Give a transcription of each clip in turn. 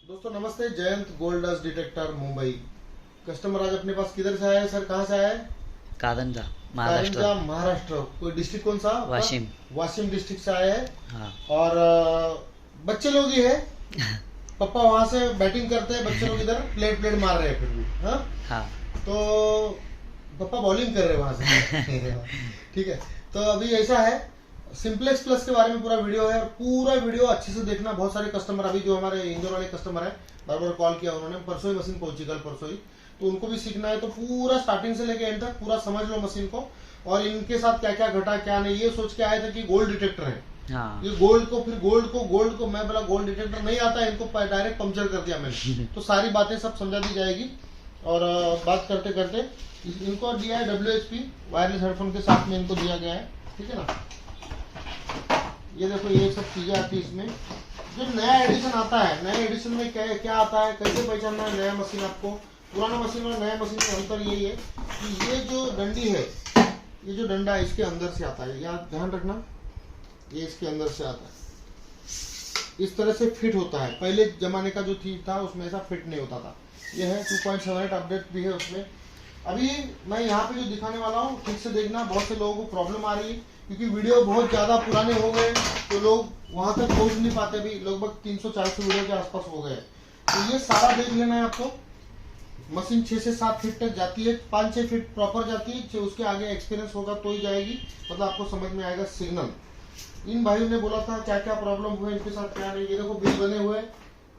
दोस्तों नमस्ते। Jayant gold dust detector Mumbai. Customer आज अपने पास किधर से आया है सर? कहाँ से आया है? कारंजा महाराष्ट्र। कारंजा महाराष्ट्र। कोई डिस्ट्रिक्ट कौन सा? वाशिम। वाशिम डिस्ट्रिक्ट से आया है। हाँ। और बच्चे लोग ही है। पापा वहां से बैटिंग करते हैं, बच्चे लोग इधर प्लेट प्लेट मार रहे हैं फिर भी। हाँ हाँ। तो पापा बॉलिंग कर रहे हैं वहां से। ठीक है, तो अभी ऐसा है, सिंप्लेक्स प्लस के बारे में पूरा वीडियो है और पूरा वीडियो अच्छे से देखना। बहुत सारे कस्टमर अभी जो हमारे इंदौर वाले कस्टमर है, बार बार कॉल किया उन्होंने, परसों ही मशीन पहुंची, कल परसों ही, तो उनको भी सीखना है। तो पूरा स्टार्टिंग से लेके एंड तक पूरा समझ लो मशीन को, और इनके साथ क्या क्या घटा क्या नहीं। ये सोच के आए थे कि गोल्ड डिटेक्टर है। हाँ। ये गोल्ड को मैं बोला गोल्ड डिटेक्टर नहीं आता है, इनको डायरेक्ट पंक्चर कर दिया मैंने। तो सारी बातें सब समझा दी जाएगी। और बात करते करते इनको दिया है WHP वायरलेस हेडफोन के साथ में, इनको दिया गया है। ठीक है ना, ये देखो ये सब चीजें आती है इसमें। जो नया एडिशन आता है, नए एडिशन में क्या क्या आता है, कैसे पहचानना है नया मशीन आपको, पुराना मशीन और नया मशीन में अंतर यही है कि ये जो डंडी है, ये जो डंडा है इसके अंदर से आता है। यहाँ ध्यान रखना, ये इसके अंदर से आता है, इस तरह से फिट होता है। पहले जमाने का जो था उसमें ऐसा फिट नहीं होता था। ये है 2.78 अपडेट भी है उसमें। अभी मैं यहाँ पे जो दिखाने वाला हूँ ठीक से देखना। बहुत से लोगों को प्रॉब्लम आ रही है क्योंकि वीडियो बहुत ज्यादा पुराने हो गए, तो लोग वहां तक पहुंच नहीं पाते। अभी लगभग 300-400 वीडियो के आसपास हो गए। तो ये सारा देख लेना है आपको। मशीन 6 से 7 फीट तक जाती है, 5-6 फीट प्रॉपर जाती है। उसके आगे एक्सपीरियंस होगा तो ही जाएगी, मतलब आपको समझ में आएगा सिग्नल। इन भाइयों ने बोला था क्या क्या प्रॉब्लम हुए इनके साथ, क्या नहीं। ये देखो बिल बने हुए,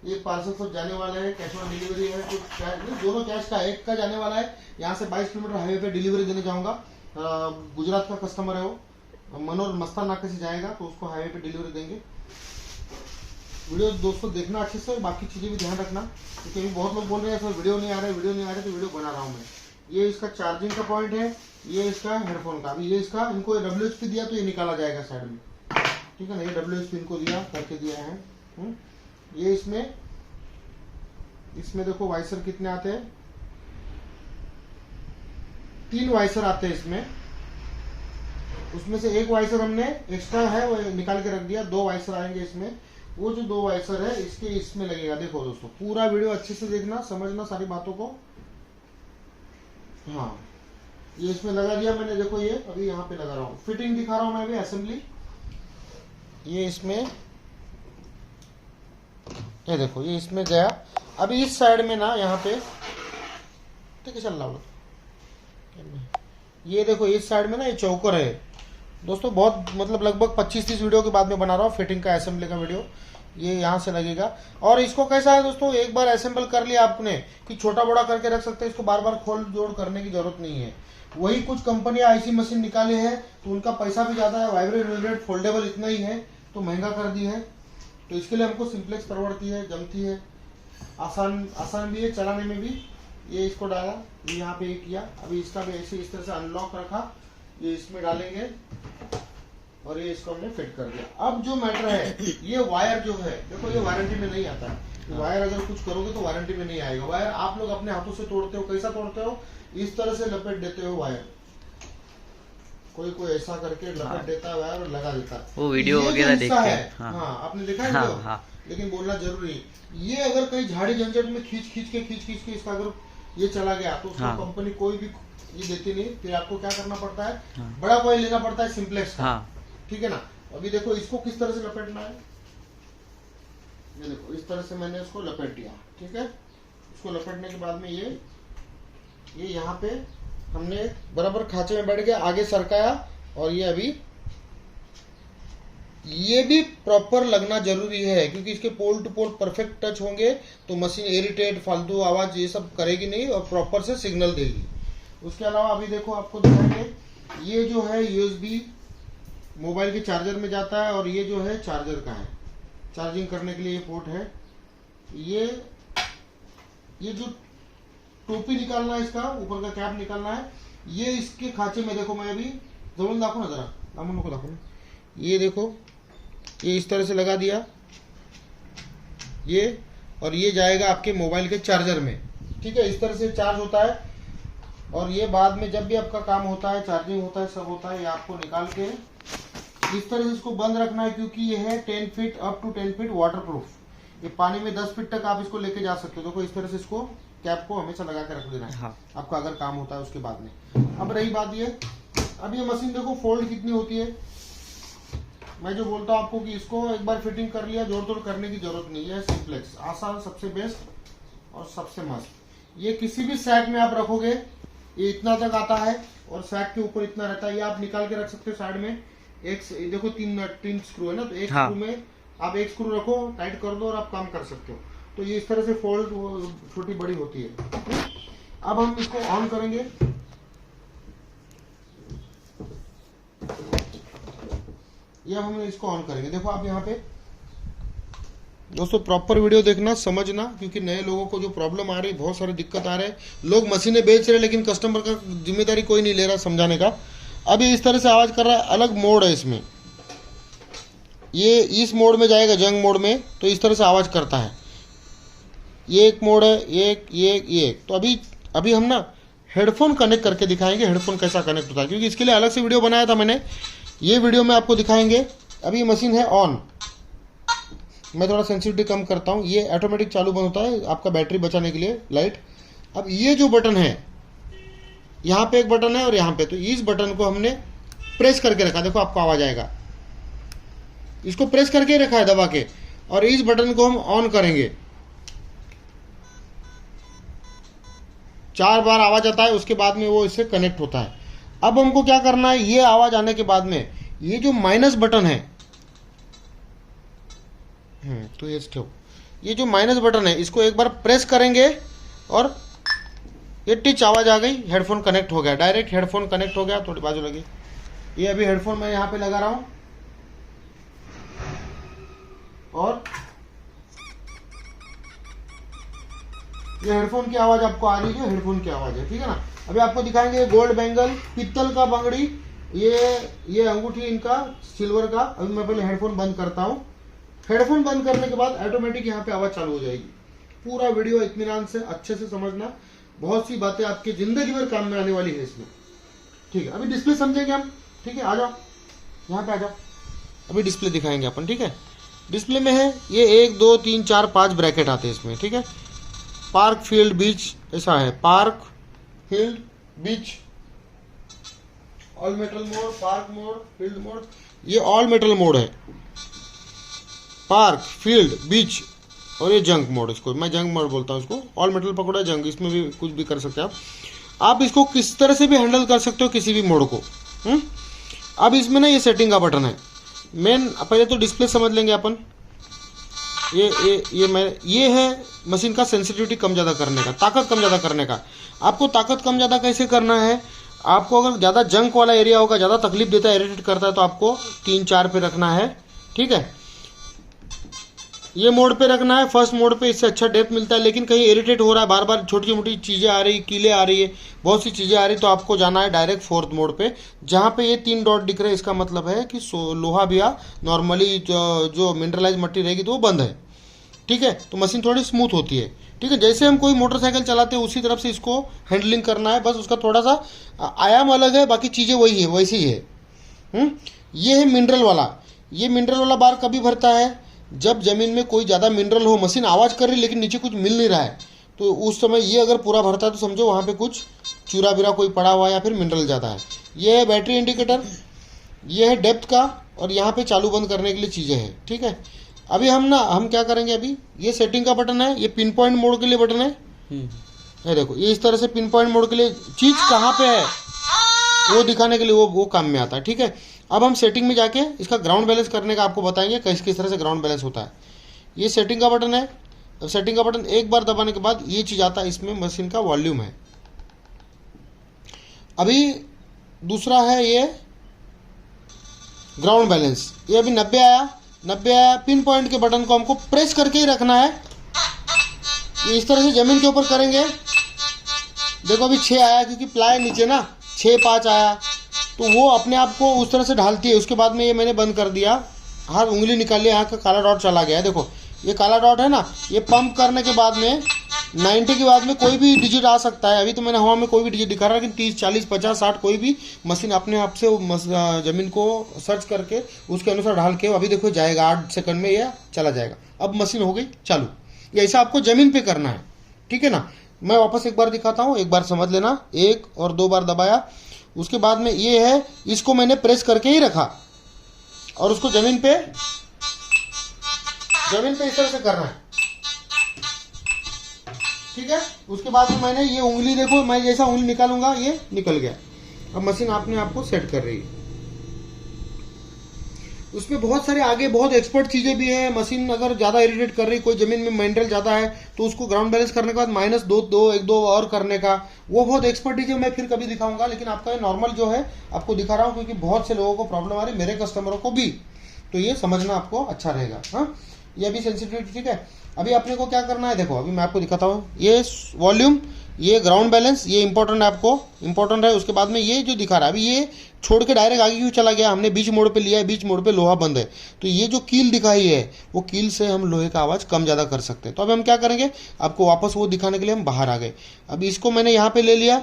ये पार्सल सब जाने वाला है, कैश ऑन डिलीवरी है, कुछ कैश दोनों कैश का, एक का जाने वाला है। यहाँ से 22 किलोमीटर हाईवे पे डिलीवरी देने जाऊंगा। गुजरात का कस्टमर है वो, मनोर मस्तान नाके से जाएगा, तो उसको हाईवे पे डिलीवरी देंगे। वीडियो दोस्तों देखना अच्छे से, बाकी चीजें भी ध्यान रखना, क्योंकि बहुत लोग बोल रहे हैं सर वीडियो नहीं आ रहा है, वीडियो नहीं आ रहा है, तो वीडियो बना रहा हूँ मैं। ये इसका चार्जिंग का पॉइंट है, ये इसका हेडफोन का। अभी ये इसका इनको WHP दिया तो ये निकाला जाएगा साइड में। ठीक है ना, ये WHP इनको दिया करके दिया है। ये इसमें देखो वाइसर कितने आते हैं, 3 वाइसर आते हैं इसमें। उसमें से एक वाइसर हमने एक्स्ट्रा है वो निकाल के रख दिया, 2 वाइसर आएंगे इसमें। वो जो 2 वाइसर है इसके इसमें लगेगा। देखो दोस्तों पूरा वीडियो अच्छे से देखना, समझना सारी बातों को। हाँ, ये इसमें लगा दिया मैंने। देखो ये अभी यहाँ पे लगा रहा हूँ, फिटिंग दिखा रहा हूँ मैं अभी, असेंबली। ये इसमें, ये देखो ये इसमें गया। अभी इस साइड में ना यहाँ पे ठीक है, चल रहा हूँ। ये देखो इस साइड में ना ये चौकर है दोस्तों। बहुत मतलब लगभग 25-30 वीडियो के बाद में बना रहा हूँ फिटिंग का, असेंबली का वीडियो। ये यहाँ से लगेगा। और इसको कैसा है दोस्तों, एक बार असेंबल कर लिया आपने कि छोटा बड़ा करके रख सकते हैं इसको, बार बार खोल जोड़ करने की जरूरत नहीं है। वही कुछ कंपनियां ऐसी मशीन निकाले हैं तो उनका पैसा भी ज्यादा है, वाइब्रेट फोल्डेबल इतना ही है तो महंगा कर दी है। तो इसके लिए हमको सिंप्लेक्स परवड़ती है, जमती है, आसान भी है चलाने में भी। ये इसको डाला, ये यहाँ पे ये किया। अभी इसका भी ऐसे इस तरह से अनलॉक रखा, ये इसमें डालेंगे और ये इसको हमने फिट कर दिया। अब जो मैटर है, ये वायर जो है देखो, ये वारंटी में नहीं आता है। वायर अगर कुछ करोगे तो वारंटी में नहीं आएगा। वायर आप लोग अपने हाथों से तोड़ते हो, कैसा तोड़ते हो, इस तरह से लपेट देते हो वायर। कोई ऐसा करके लपेट देता है वायर और लगा देता है। वो वीडियो वगैरह देखते हैं। हाँ, आपने देखा है वीडियो? हाँ। लेकिन बोलना जरूरी है। ये अगर कहीं झाड़ी झंझट में खींच के इसका अगर ये चला गया तो उसको कंपनी कोई भी ये देती नहीं। फिर आपको क्या करना पड़ता है, बड़ा कॉइल लेना पड़ता है सिंप्लेक्स का। ठीक है ना। अभी देखो इसको किस तरह से लपेटना है। ये देखो इस तरह से मैंने इसको लपेट दिया। ठीक है, इसको लपेटने के बाद में ये यहाँ पे हमने बराबर खांचे में बैठ गया, आगे सरकाया। और ये अभी ये भी प्रॉपर लगना जरूरी है, क्योंकि इसके pole to pole perfect touch होंगे तो मशीन इरिटेट फालतू आवाज ये सब करेगी नहीं और प्रॉपर से सिग्नल देगी। उसके अलावा अभी देखो आपको दिखाएंगे, ये जो है USB मोबाइल के चार्जर में जाता है, और ये जो है चार्जर का है, चार्जिंग करने के लिए ये पोर्ट है। ये जो टोपी निकालना है, इसका ऊपर का कैप निकालना है, ये इसके खांचे में देखो। मैं अभी जरूर दाखो ना, जरा दामन को दाखो ना। ये देखो ये इस तरह से लगा दिया ये, और ये जाएगा आपके मोबाइल के चार्जर में। ठीक है, इस तरह से चार्ज होता है। और ये बाद में जब भी आपका काम होता है, चार्जिंग होता है, सब होता है, ये आपको निकाल के इस तरह से इसको बंद रखना है, क्योंकि ये है 10 feet up to 10 feet waterproof. ये पानी में 10 फीट तक आप इसको लेके जा सकते हो। देखो इस तरह से इसको कैप को हमेशा लगा के रख देना है। हाँ। आपका अगर काम होता है उसके बाद में। अब रही बात ये, अब ये मशीन देखो फोल्ड कितनी होती है। मैं जो बोलता हूँ आपको कि इसको एक बार फिटिंग कर लिया, जोड़ तोड़ करने की जरूरत नहीं है। सिंप्लेक्स आसान, सबसे बेस्ट और सबसे मस्त। ये किसी भी सैक में आप रखोगे, ये इतना तक आता है और सैक के ऊपर इतना रहता है। ये आप निकाल के रख सकते हो साइड में। एक देखो तीन स्क्रू है ना, तो एक हाँ। स्क्रू में आप एक स्क्रू रखो, टाइट कर दो और आप काम कर सकते हो। तो ये इस तरह से फोल्ड छोटी बड़ी होती है। अब हम इसको ऑन करेंगे। ये हम इसको ऑन करेंगे। देखो आप यहाँ पे दोस्तों प्रॉपर वीडियो देखना, समझना, क्योंकि नए लोगों को जो प्रॉब्लम आ रही, बहुत सारी दिक्कत आ रहे हैं। लोग मशीनें बेच रहे हैं लेकिन कस्टमर का जिम्मेदारी कोई नहीं ले रहा समझाने का। अब ये इस तरह से आवाज कर रहा है, अलग मोड है इसमें। ये इस मोड में जाएगा, जंग मोड में, तो इस तरह से आवाज करता है। ये एक मोड है, ये एक। तो अभी हम ना हेडफोन कनेक्ट करके दिखाएंगे, हेडफोन कैसा कनेक्ट होता है, क्योंकि इसके लिए अलग से वीडियो बनाया था मैंने। ये वीडियो में आपको दिखाएंगे। अभी ये मशीन है ऑन। मैं थोड़ा सेंसिटिविटी कम करता हूँ। ये ऑटोमेटिक चालू बंद होता है आपका बैटरी बचाने के लिए, लाइट। अब ये जो बटन है, यहाँ पे एक बटन है और यहाँ पे, तो इस बटन को हमने प्रेस करके रखा। देखो आपको आवाज आएगा, इसको प्रेस करके रखा है दबा के, और इस बटन को हम ऑन करेंगे। 4 बार आवाज आता है, उसके बाद में वो इससे कनेक्ट होता है। अब हमको क्या करना है, ये आवाज आने के बाद में ये जो माइनस बटन है, तो ये जो माइनस बटन है, इसको एक बार प्रेस करेंगे और ये टिच आवाज आ गई, हेडफोन कनेक्ट हो गया। डायरेक्ट हेडफोन कनेक्ट हो गया। थोड़ी बाजू लगी। ये अभी हेडफोन मैं यहाँ पे लगा रहा हूं और ये हेडफोन की आवाज आपको आ रही है, हेडफोन की आवाज है, ठीक है ना। अभी आपको दिखाएंगे गोल्ड बैंगल, पित्तल का बंगड़ी, ये अंगूठी इनका सिल्वर का। अभी मैं पहले हेडफोन बंद करता हूँ। हेडफोन बंद करने के बाद ऑटोमेटिक यहाँ पे आवाज चालू हो जाएगी। पूरा वीडियो इत्मीनान से अच्छे से समझना, बहुत सी बातें आपकी जिंदगी भर काम में आने वाली है इसमें, ठीक है। अभी डिस्प्ले समझेंगे हम, ठीक है। आ जाओ यहाँ पे, आ जाओ। अभी डिस्प्ले दिखाएंगे अपन, ठीक है। डिस्प्ले में है ये 1 2 3 4 5 ब्रैकेट आते हैं इसमें, ठीक है। पार्क, फील्ड, बीच, ऐसा है। Park, field, beach, all metal mode, park mode, field mode. ये ऑल मेटल मोड है, पार्क, फील्ड, बीच, और ये जंक मोड। इसको मैं जंक मोड बोलता हूँ। इसको ऑल मेटल पकड़ा, जंक, इसमें भी कुछ भी कर सकते हैं आप इसको किस तरह से भी हैंडल कर सकते हो, किसी भी मोड को। अब इसमें ना ये सेटिंग का बटन है मेन। पहले तो डिस्प्ले समझ लेंगे अपन। ये है मशीन का सेंसिटिविटी कम ज़्यादा करने का, ताकत कम ज़्यादा करने का। आपको ताकत कम ज़्यादा कैसे करना है, आपको अगर ज़्यादा जंक वाला एरिया होगा, ज़्यादा तकलीफ देता है, इरिटेट करता है, तो आपको 3-4 पे रखना है, ठीक है। ये मोड पे रखना है, फर्स्ट मोड पे। इससे अच्छा डेप्थ मिलता है। लेकिन कहीं इरिटेट हो रहा है, बार बार छोटी मोटी चीज़ें आ रही, कीले आ रही है, बहुत सी चीज़ें आ रही, तो आपको जाना है डायरेक्ट 4th मोड पे, जहाँ पे ये 3 डॉट दिख रहे हैं। इसका मतलब है कि लोहा भी नॉर्मली जो मिनरलाइज मट्टी रहेगी तो वो बंद है, ठीक है। तो मशीन थोड़ी स्मूथ होती है, ठीक है। जैसे हम कोई मोटरसाइकिल चलाते हैं उसी तरफ से इसको हैंडलिंग करना है, बस उसका थोड़ा सा आयाम अलग है, बाकी चीज़ें वही है, वैसी ही है। ये है मिनरल वाला। ये मिनरल वाला बार कभी भरता है, जब जमीन में कोई ज़्यादा मिनरल हो, मशीन आवाज़ कर रही लेकिन नीचे कुछ मिल नहीं रहा है, तो उस समय ये अगर पूरा भरता है तो समझो वहाँ पे कुछ चूरा बिरा कोई पड़ा हुआ है या फिर मिनरल ज़्यादा है। ये है बैटरी इंडिकेटर, ये है डेप्थ का, और यहाँ पे चालू बंद करने के लिए चीज़ें हैं, ठीक है। अभी हम क्या करेंगे, अभी ये सेटिंग का बटन है, ये पिन पॉइंट मोड के लिए बटन है। ये देखो, ये इस तरह से पिन पॉइंट मोड के लिए चीज़ कहाँ पे है वो दिखाने के लिए वो काम में आता है, ठीक है। अब हम सेटिंग में जाके इसका ग्राउंड बैलेंस करने का आपको बताएंगे किस तरह से ग्राउंड बैलेंस होता है। ये सेटिंग का बटन है। अब सेटिंग का बटन एक बार दबाने के बाद ये चीज़ आता है, इसमें मशीन का वॉल्यूम है। अभी दूसरा है ये ग्राउंड बैलेंस। ये अभी 90 आया। पिन पॉइंट के बटन को हमको प्रेस करके ही रखना है। ये इस तरह से ज़मीन के ऊपर करेंगे। देखो अभी 6 आया, क्योंकि प्लाई नीचे ना 6-5 आया, तो वो अपने आप को उस तरह से ढालती है। उसके बाद में ये मैंने बंद कर दिया, हाथ उंगली निकाल लिया, यहाँ का काला डॉट चला गया। देखो ये काला डॉट है ना, ये पंप करने के बाद में 90 के बाद में कोई भी डिजिट आ सकता है। अभी तो मैंने हवा में कोई भी डिजिट दिखा रहा है, लेकिन 30, 40, 50, 60 कोई भी मशीन अपने आप से ज़मीन को सर्च करके उसके अनुसार ढाल के अभी देखो जाएगा 8 सेकंड में यह चला जाएगा। अब मशीन हो गई चालू। ये ऐसा आपको ज़मीन पे करना है, ठीक है ना। मैं वापस एक बार दिखाता हूँ, एक बार समझ लेना। 1 और 2 बार दबाया, उसके बाद में ये है, इसको मैंने प्रेस करके ही रखा और उसको ज़मीन पे इस तरह से करना है, ठीक है। उसके बाद में मैंने ये उंगली देखो, मैं जैसा उंगली निकालूंगा ये निकल गया। अब मशीन अपने आप को सेट कर रही है। उसमें बहुत सारे आगे बहुत एक्सपर्ट चीजें भी है। मशीन अगर ज्यादा इरिटेट कर रही, कोई जमीन में मिनरल ज्यादा है तो उसको ग्राउंड बैलेंस करने के बाद -2 और करने का, वो बहुत एक्सपर्टीज है। मैं फिर कभी दिखाऊंगा, लेकिन आपका ये नॉर्मल जो है आपको दिखा रहा हूँ, क्योंकि बहुत से लोगों को प्रॉब्लम आ रही, मेरे कस्टमरों को भी, तो ये समझना आपको अच्छा रहेगा। हाँ, ये भी सेंसिटिविटी, ठीक है। अभी अपने को क्या करना है, देखो अभी मैं आपको दिखाता हूँ। ये वॉल्यूम, ये ग्राउंड बैलेंस, ये इंपॉर्टेंट है, आपको इंपॉर्टेंट है। उसके बाद में ये जो दिखा रहा है, अभी ये छोड़ के डायरेक्ट आगे क्यों चला गया, हमने बीच मोड़ पे लिया है, बीच मोड़ पे लोहा बंद है, तो ये जो कील दिखाई है वो कील से हम लोहे का आवाज़ कम ज़्यादा कर सकते हैं। तो अब हम क्या करेंगे, आपको वापस वो दिखाने के लिए हम बाहर आ गए। अभी इसको मैंने यहाँ पे ले लिया।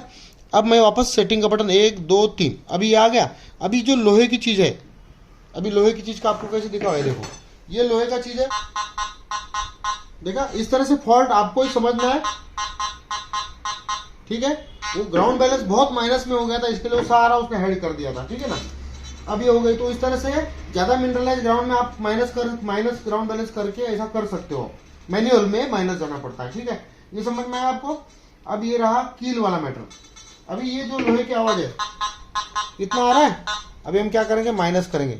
अब मैं वापस सेटिंग का बटन 1, 2, 3, अभी ये आ गया। अभी जो लोहे की चीज़ है, अभी लोहे की चीज़ का आपको कैसे दिखा है, देखो ये लोहे का चीज़ है, देखा। इस तरह से फॉल्ट आपको ही समझना है, ठीक है। वो ग्राउंड बैलेंस बहुत माइनस में हो गया था, इसके लिए वो सारा उसने हेड कर दिया था, ठीक है ना। अब ये हो गई। तो इस तरह से ज्यादा मिनरलाइज ग्राउंड में आप माइनस ग्राउंड बैलेंस करके ऐसा कर सकते हो। मैन्युअल में माइनस जाना पड़ता है, ठीक है। ये समझ में आया आपको। अब ये रहा कील वाला मैटर। अभी ये जो लोहे की आवाज है इतना आ रहा है, अभी हम क्या करेंगे, माइनस करेंगे।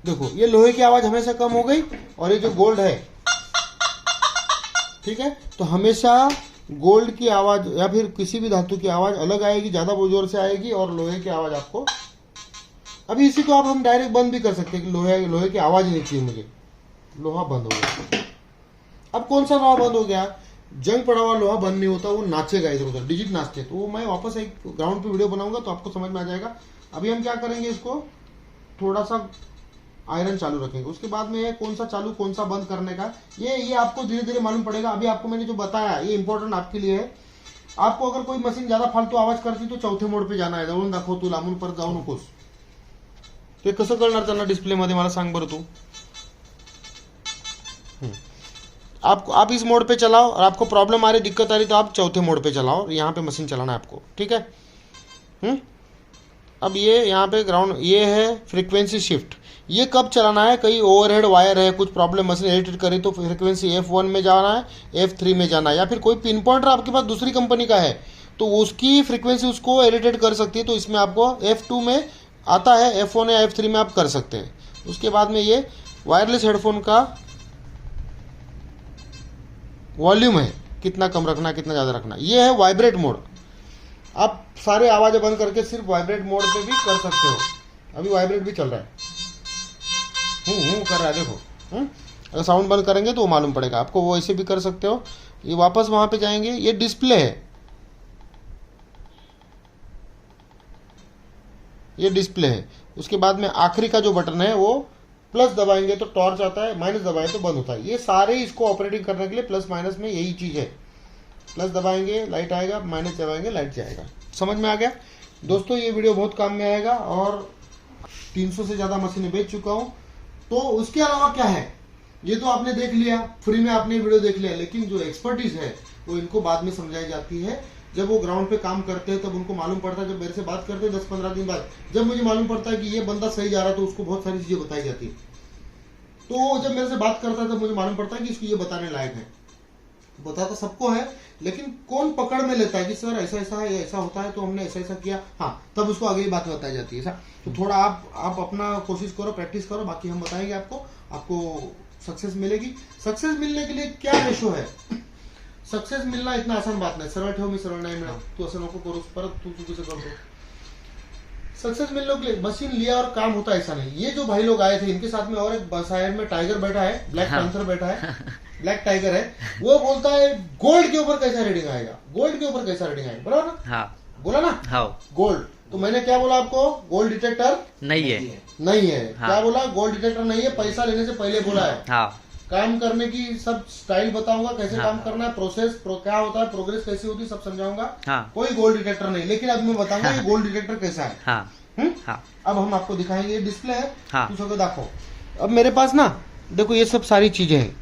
देखो ये लोहे की आवाज हमेशा कम हो गई, और ये जो गोल्ड है, ठीक है, तो हमेशा गोल्ड की आवाज या फिर किसी भी धातु की आवाज अलग आएगी, ज्यादा जोर से आएगी, और लोहे की आवाज आपको। अभी इसी को आप हम डायरेक्ट बंद भी कर सकते हैं कि लोहे की आवाज नहीं चाहिए मुझे, लोहा बंद हो गया। अब कौन सा लोहा बंद हो गया, जंग पड़ा हुआ लोहा बंद नहीं होता, वो नाचेगा इधर उधर, डिजिट नाचते। तो वो मैं वापस एक ग्राउंड पे वीडियो बनाऊंगा तो आपको समझ में आ जाएगा। अभी हम क्या करेंगे, इसको थोड़ा सा आयरन चालू रखेंगे। उसके बाद में कौन सा चालू कौन सा बंद करने का, ये आपको धीरे धीरे मालूम पड़ेगा। अभी आपको मैंने जो बताया ये इंपॉर्टेंट आपके लिए है। आपको अगर कोई मशीन ज्यादा फालतू आवाज करती तो चौथे मोड पे जाना आहे, जवळून दाखव तू, लांबून परत जाऊ नकोस। ते कसं कळणार त्यांना डिस्प्ले मध्ये, मला सांग बरं तू। आप इस मोड पे चलाओ, और आपको प्रॉब्लम आ रही, दिक्कत आ रही, तो आप चौथे मोड पे चलाओ, यहाँ पे मशीन चलाना है आपको, ठीक है। अब ये यहाँ पे ग्राउंड, ये है फ्रीक्वेंसी शिफ्ट। ये कब चलाना है, कहीं ओवरहेड वायर है, कुछ प्रॉब्लम मशीन इरिटेट करे तो फ्रीक्वेंसी F1 में जाना है, F3 में जाना है, या फिर कोई पिन पॉइंटर आपके पास दूसरी कंपनी का है तो उसकी फ्रीक्वेंसी उसको इरिटेट कर सकती है, तो इसमें आपको F2 में आता है, F1 या F3 में आप कर सकते हैं। उसके बाद में ये वायरलेस हेडफोन का वॉल्यूम है, कितना कम रखना कितना ज़्यादा रखना। ये है वाइब्रेट मोड, आप सारे आवाज़ें बंद करके सिर्फ वाइब्रेट मोड पे भी कर सकते हो। अभी वाइब्रेट भी चल रहा है, कर रहा है, देखो। अगर साउंड बंद करेंगे तो वो मालूम पड़ेगा आपको, वो ऐसे भी कर सकते हो। ये वापस वहां पे जाएंगे, ये डिस्प्ले है, ये डिस्प्ले है। उसके बाद में आखिरी का जो बटन है वो प्लस दबाएंगे तो टॉर्च आता है, माइनस दबाएं तो बंद होता है। ये सारे इसको ऑपरेटिंग करने के लिए प्लस माइनस में यही चीज है। प्लस दबाएंगे लाइट आएगा, माइनस दबाएंगे लाइट जाएगा। समझ में आ गया दोस्तों, ये वीडियो बहुत काम में आएगा, और 300 से ज्यादा मशीनें बेच चुका हूं। तो उसके अलावा क्या है, ये तो आपने देख लिया, फ्री में आपने वीडियो देख लिया, लेकिन जो एक्सपर्टीज है वो इनको बाद में समझाई जाती है। जब वो ग्राउंड पे काम करते हैं तब उनको मालूम पड़ता है, जब मेरे से बात करते हैं 10-15 दिन बाद, जब मुझे मालूम पड़ता है कि ये बंदा सही जा रहा है तो उसको बहुत सारी चीजें बताई जाती है। तो जब मेरे से बात करता है तब मुझे मालूम पड़ता है कि इसको ये बताने लायक है। बता तो सबको है, लेकिन कौन पकड़ में लेता है कि सर ऐसा ऐसा है, ऐसा होता है, तो हमने ऐसा ऐसा किया, हाँ, तब उसको आगे बात बताई जाती है। तो थोड़ा आप अपना कोशिश करो, प्रैक्टिस करो, बाकी हम बताएंगे आपको सक्सेस मिलेगी। सक्सेस मिलने के लिए क्या रेशो है, सक्सेस मिलना इतना आसान बात नहीं। सरळ ठेव, मी सरळ नाही मिळत, तू असं नको करूस, परत तू चुकीचं करतो। सक्सेस मिलने के लिए मशीन लिया और काम होता ऐसा नहीं। ये जो भाई लोग आए थे, इनके साथ में और एक साइड में टाइगर बैठा है, ब्लैक पैंथर बैठा है, ब्लैक टाइगर है, वो बोलता है गोल्ड के ऊपर कैसा रीडिंग आएगा, गोल्ड के ऊपर कैसा रीडिंग आएगा, बराबर ना? हाँ। बोला ना? हाँ। गोल्ड, तो मैंने क्या बोला आपको, गोल्ड डिटेक्टर नहीं है। हाँ। क्या बोला, गोल्ड डिटेक्टर नहीं है, पैसा लेने से पहले बोला है। हाँ। काम करने की सब स्टाइल बताऊंगा, कैसे हाँ। काम करना है, क्या होता है, प्रोग्रेस कैसी होती है, सब समझाऊंगा। हाँ कोई गोल्ड डिटेक्टर नहीं, लेकिन अब मैं बताऊंगा ये गोल्ड डिटेक्टर कैसा है। हाँ हाँ अब हम आपको दिखाएंगे, ये डिस्प्ले है, हाँ। कुछ होकर देखो। अब मेरे पास ना देखो ये सब सारी चीजें हैं।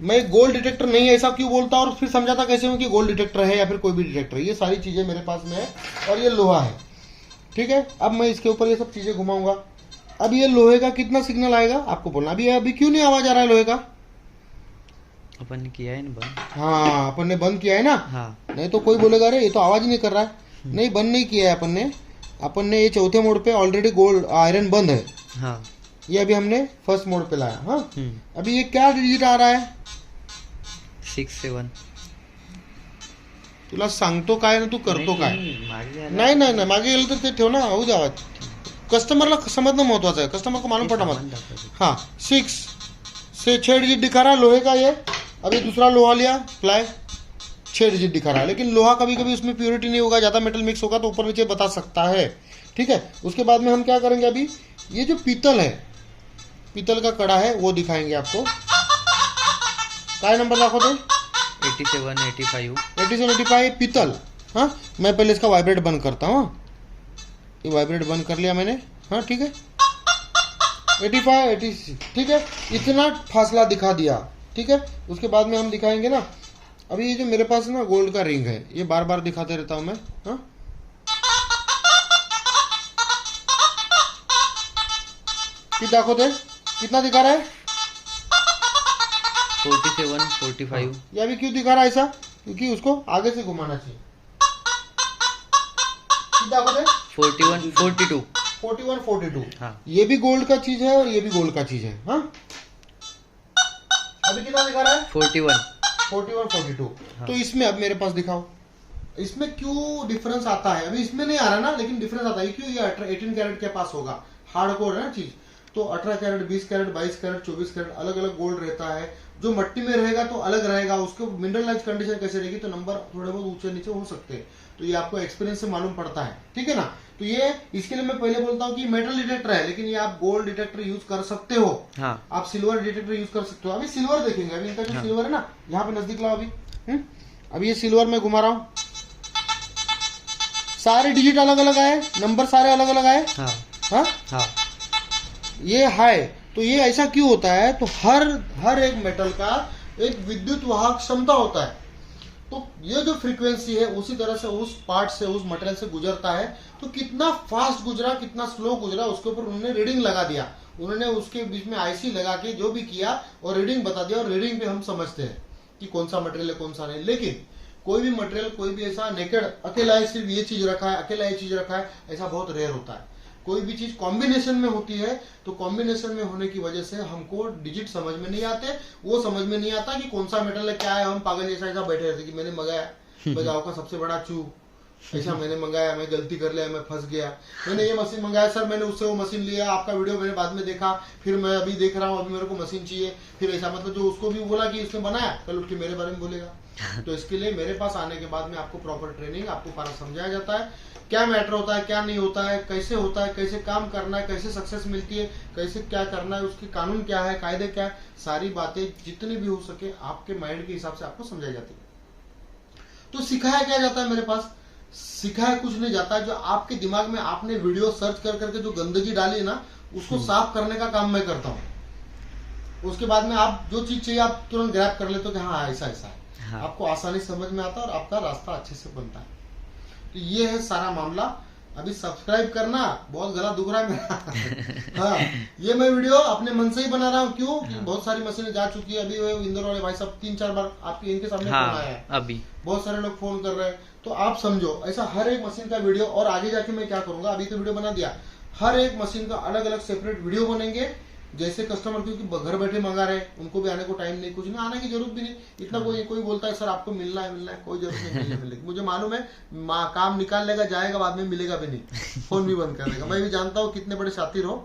मैं गोल्ड डिटेक्टर नहीं है ऐसा क्यों बोलता और फिर समझाता कैसे हूँ कि गोल्ड डिटेक्टर है या फिर कोई भी डिटेक्टर है। ये सारी चीजें मेरे पास में है और ये लोहा है, ठीक है। अब मैं इसके ऊपर ये सब चीजें घुमाऊंगा। अब ये लोहे का कितना सिग्नल आएगा आपको बोलना। अभी क्यों नहीं आवाज आ रहा है लोहे का? अपन ने किया है ना बंद। हाँ अपन ने बंद किया है ना। हाँ नहीं तो कोई बोलेगा अरे ये तो आवाज ही नहीं कर रहा है। नहीं, बंद नहीं किया है अपन ने ये चौथे मोड पे ऑलरेडी गोल्ड आयरन बंद है। हाँ ये अभी हमने फर्स्ट मोड पे लाया। हाँ अभी ये क्या डिजिट आ रहा है? 6 7 तुला सांगतो काय ना तू करतो काय? मागे नाही नाही नाही मागे गेलं तर ते ठेव ना, होऊ द्यावा. कस्टमरला समझना महत्वाचं है, कस्टमर को मालूम पड़ा मत. हाँ 6 से 6 डिजिट दिखा रहा है लोहे का ये. अभी दूसरा लोहा लिया फ्लाई, 6 डिजिट दिखा रहा है. लेकिन लोहा कभी कभी उसमें प्योरिटी नहीं होगा, ज़्यादा मेटल मिक्स होगा तो ऊपर नीचे बता सकता है. ठीक है. उसके बाद में हम क्या करेंगे, अभी ये जो पीतल है, पीतल का कड़ा है वो दिखाएंगे आपको. काय नंबर दाखवते? 87 85 85 पीतल. हाँ मैं पहले इसका वाइब्रेट बंद करता हूँ. ये वाइब्रेट बंद कर लिया मैंने. हाँ ठीक है. 85 86 ठीक है. इतना फासला दिखा दिया. ठीक है. उसके बाद में हम दिखाएंगे ना, अभी ये जो मेरे पास ना गोल्ड का रिंग है, ये बार बार दिखाते रहता हूँ मैं. हाँ दाखवते कितना दिखा रहा है? 47 45. ये अभी क्यों दिखा रहा है ऐसा? क्योंकि उसको आगे से घुमाना चाहिए. दाखवते 41 42. 41 42. हाँ ये भी गोल्ड का चीज है और ये भी गोल्ड का चीज है. हाँ अभी कितना दिखा रहा है? 41 41 42. हाँ. तो इसमें अब मेरे पास दिखाओ, इसमें क्यों डिफरेंस आता है? अभी इसमें नहीं आ रहा ना, लेकिन डिफरेंस आता है. क्यों? ये 18 कैरेट के पास होगा, हार्डकोर है ना चीज. तो 18 कैरेट 20 कैरेट 22 कैरेट 24 कैरेट अलग अलग गोल्ड रहता है. जो मट्टी में रहेगा तो अलग रहेगा, उसको मिनरलाइज कंडीशन कैसे रहेगी तो नंबर थोड़े बहुत ऊंचे नीचे हो सकते हैं. तो ये आपको एक्सपीरियंस से मालूम पड़ता है. ठीक है ना. तो ये इसके लिए मैं पहले बोलता हूँ कि मेटल डिटेक्टर है, लेकिन ये आप गोल्ड डिटेक्टर यूज कर सकते हो. हाँ आप सिल्वर डिटेक्टर यूज कर सकते हो. अभी सिल्वर देखेंगे. अभी इनका जो हाँ. सिल्वर है ना, यहाँ पे नजदीक लाओ अभी. अभी ये सिल्वर में घुमा रहा हूँ, सारे डिजिट अलग अलग आए, नंबर सारे अलग अलग आए. हाँ हाँ हाँ. ये हाई. तो ये ऐसा क्यों होता है? तो हर एक मेटल का एक विद्युत वाहक क्षमता होता है. तो ये जो फ्रीक्वेंसी है उसी तरह से उस पार्ट से, उस मटेरियल से गुजरता है. तो कितना फास्ट गुजरा कितना स्लो गुजरा उसके ऊपर उन्होंने रीडिंग लगा दिया. उन्होंने उसके बीच में आईसी लगा के जो भी किया और रीडिंग बता दिया, और रीडिंग पे हम समझते हैं कि कौन सा मटेरियल है कौन सा नहीं. लेकिन कोई भी मटेरियल, कोई भी ऐसा नेकेड अकेला है, सिर्फ ये चीज रखा है, अकेला ये चीज रखा है, ऐसा बहुत रेयर होता है. कोई भी चीज कॉम्बिनेशन में होती है, तो कॉम्बिनेशन में होने की वजह से हमको डिजिट समझ में नहीं आते. वो समझ में नहीं आता कि कौन सा मेटल है क्या है. हम पागल जैसा ऐसा बैठे रहते कि मैंने मंगाया, मैं गाँव का सबसे बड़ा चू, ऐसा मैंने मंगाया, मैं गलती कर लिया, मैं फंस गया, मैंने ये मशीन मंगाया सर, मैंने उससे वो मशीन लिया, आपका वीडियो मैंने बाद में देखा, फिर मैं अभी देख रहा हूँ, अभी मेरे को मशीन चाहिए. फिर ऐसा मतलब जो उसको भी बोला कि इसने बनाया, कल उठ के मेरे बारे में बोलेगा. तो इसके लिए मेरे पास आने के बाद में आपको प्रॉपर ट्रेनिंग, आपको सारा समझाया जाता है क्या मैटर होता है, क्या नहीं होता है, कैसे होता है, कैसे काम करना है, कैसे सक्सेस मिलती है, कैसे क्या करना है, उसके कानून क्या है, कायदे क्या है, सारी बातें जितनी भी हो सके आपके माइंड के हिसाब से आपको समझाई जाती है. तो सिखाया क्या जाता है मेरे पास? सिखाया कुछ नहीं जाता. जो आपके दिमाग में आपने वीडियो सर्च कर करके जो गंदगी डाली ना, उसको साफ करने का काम मैं करता हूँ. उसके बाद में आप जो चीज चाहिए आप तुरंत ग्रैब कर लेते हो कि हाँ ऐसा ऐसा है. हाँ. आपको आसानी समझ में आता है और आपका रास्ता अच्छे से बनता है. तो ये है सारा मामला. अभी सब्सक्राइब करना, बहुत गला दुख रहा है मेरा. हाँ ये मैं वीडियो अपने मन से ही बना रहा हूँ. क्यों? हाँ. बहुत सारी मशीनें जा चुकी है. अभी इंदौर वाले भाई साहब 3-4 बार आपके इनके सामने हाँ, फोन आया है. अभी बहुत सारे लोग फोन कर रहे हैं. तो आप समझो ऐसा हर एक मशीन का वीडियो, और आगे जाके मैं क्या करूंगा, अभी तो वीडियो बना दिया, हर एक मशीन का अलग अलग सेपरेट वीडियो बनेंगे. जैसे कस्टमर क्योंकि घर बैठे मंगा रहे हैं, उनको भी आने को टाइम नहीं, कुछ नहीं, आने की जरूरत भी नहीं. इतना कोई बोलता है सर आपको मिलना है, कोई जरूरत नहीं मिलने की. मुझे मालूम है काम निकाल लेगा, जाएगा, बाद में मिलेगा भी नहीं, फोन भी बंद कर देगा. मैं भी जानता हूँ कितने बड़े शातिर हो.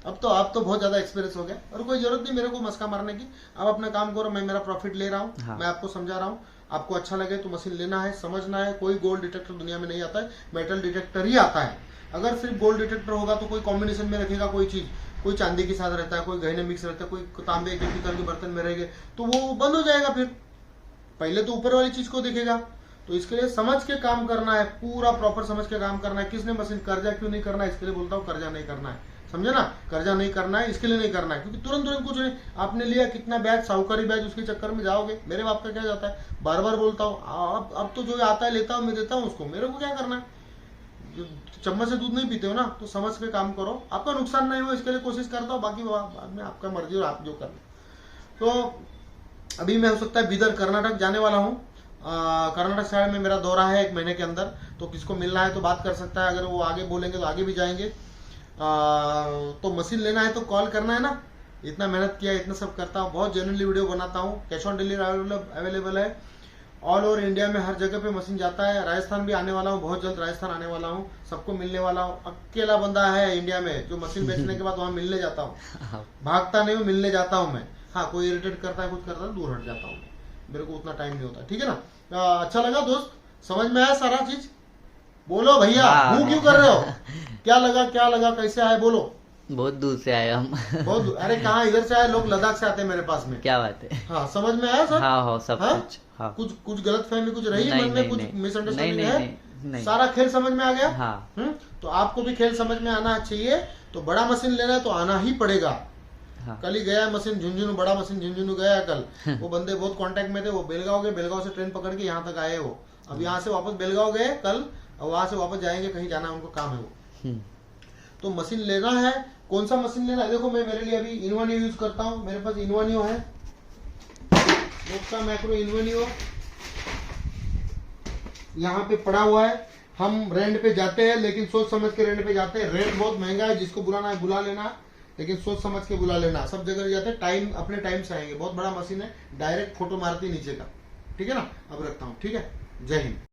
अब तो बहुत ज्यादा एक्सपीरियंस हो गया और कोई जरूरत नहीं मेरे को मस्का मारने की. अब अपना काम करो, मैं मेरा प्रॉफिट ले रहा हूँ. हाँ. मैं आपको समझा रहा हूँ. आपको अच्छा लगे तो मशीन लेना है, समझना है. कोई गोल्ड डिटेक्टर दुनिया में नहीं आता है, मेटल डिटेक्टर ही आता है. अगर सिर्फ गोल्ड डिटेक्टर होगा तो कोई कॉम्बिनेशन में रखेगा कोई चीज, कोई चांदी के साथ रहता है, कोई गहने मिक्स रहता है, कोई तांबे के पीतल के बर्तन में रहेंगे तो वो बंद हो जाएगा। फिर पहले तो ऊपर वाली चीज को देखेगा। तो इसके लिए समझ के काम करना है, पूरा प्रॉपर समझ के काम करना है। किसने मशीन कर्जा क्यों नहीं करना है, इसके लिए बोलता हूँ कर्जा नहीं करना है, समझे ना, कर्जा नहीं करना है, इसके लिए नहीं करना है क्योंकि तुरंत तुरंत कुछ नहीं, आपने लिया कितना ब्याज, साहूकारी ब्याज, उसके चक्कर में जाओगे। मेरे बाप का क्या जाता है, बार बार बोलता हूँ, अब तो जो आता है लेता हूँ, मैं देता हूँ उसको, मेरे को क्या करना है। चम्मच से दूध नहीं पीते हो ना, तो समझ के काम करो, आपका नुकसान नहीं हो इसके लिए कोशिश करता हूँ, बाकी बाद में आपका मर्जी और आप जो कर। तो अभी मैं हो सकता है बीदर कर्नाटक जाने वाला हूँ। कर्नाटक साइड में मेरा दौरा है 1 महीने के अंदर, तो किसको मिलना है तो बात कर सकता है, अगर वो आगे बोलेंगे तो आगे भी जाएंगे। तो मशीन लेना है तो कॉल करना है ना, इतना मेहनत किया, इतना सब करता हूँ, बहुत जेन्युइनली वीडियो बनाता हूँ, कैश ऑन डिलीवरी अवेलेबल है, ऑल ओवर इंडिया में हर जगह पे मशीन जाता है। राजस्थान भी आने वाला हूँ, बहुत जल्द राजस्थान आने वाला हूँ, सबको मिलने वाला हूँ। अकेला बंदा है इंडिया में जो मशीन बेचने के बाद वहां मिलने जाता हूँ, भागता नहीं हूँ, मिलने जाता हूँ मैं। हाँ, कोई इरिटेट करता है, कुछ करता है, दूर हट जाता हूँ, मेरे को उतना टाइम नहीं होता, ठीक है ना। अच्छा लगा दोस्त, समझ में आया सारा चीज? बोलो भैया, हूँ क्यों कर रहे हो, क्या लगा कैसे आए, बोलो। बहुत दूर से आए हम। बहुत, अरे कहाँ इधर से आए, लोग लद्दाख से आते हैं मेरे पास में। क्या बात है। हाँ, समझ में आया सर? हाँ सब हाँ? कुछ। हाँ। कुछ गलत फहमी कुछ रही नहीं, मन में, नहीं, कुछ नहीं, मिसअंडरस्टैंडिंग नहीं, है? नहीं। सारा खेल समझ में आ गया? हाँ। तो आपको भी खेल समझ में आना चाहिए। तो बड़ा मशीन लेना है तो आना ही पड़ेगा। हाँ। कल ही गया मशीन झुंझुनू, बड़ा मशीन झुंझुनू गया कल। वो बंदे बहुत कांटेक्ट में थे, वो बेलगांव गए, बेलगांव से ट्रेन पकड़ के यहाँ तक आए वो। अब यहाँ से वापस बेलगांव गए कल, और वहां से वापस जाएंगे, कहीं जाना है उनको, काम है वो। तो मशीन लेना है, कौन सा मशीन लेना है? देखो मैं मेरे लिए अभी इनवानियो यूज करता हूँ, मेरे पास इनवानियो है, मैक्रो इनवानियो यहाँ पे पड़ा हुआ है। हम रेंट पे जाते हैं, लेकिन सोच समझ के रेंट पे जाते हैं। रेंट बहुत महंगा है, जिसको बुलाना है बुला लेना, लेकिन सोच समझ के बुला लेना। सब जगह जाते हैं, टाइम अपने टाइम से आएंगे। बहुत बड़ा मशीन है, डायरेक्ट फोटो मारती नीचे का, ठीक है ना। अब रखता हूँ, ठीक है, जय हिंद।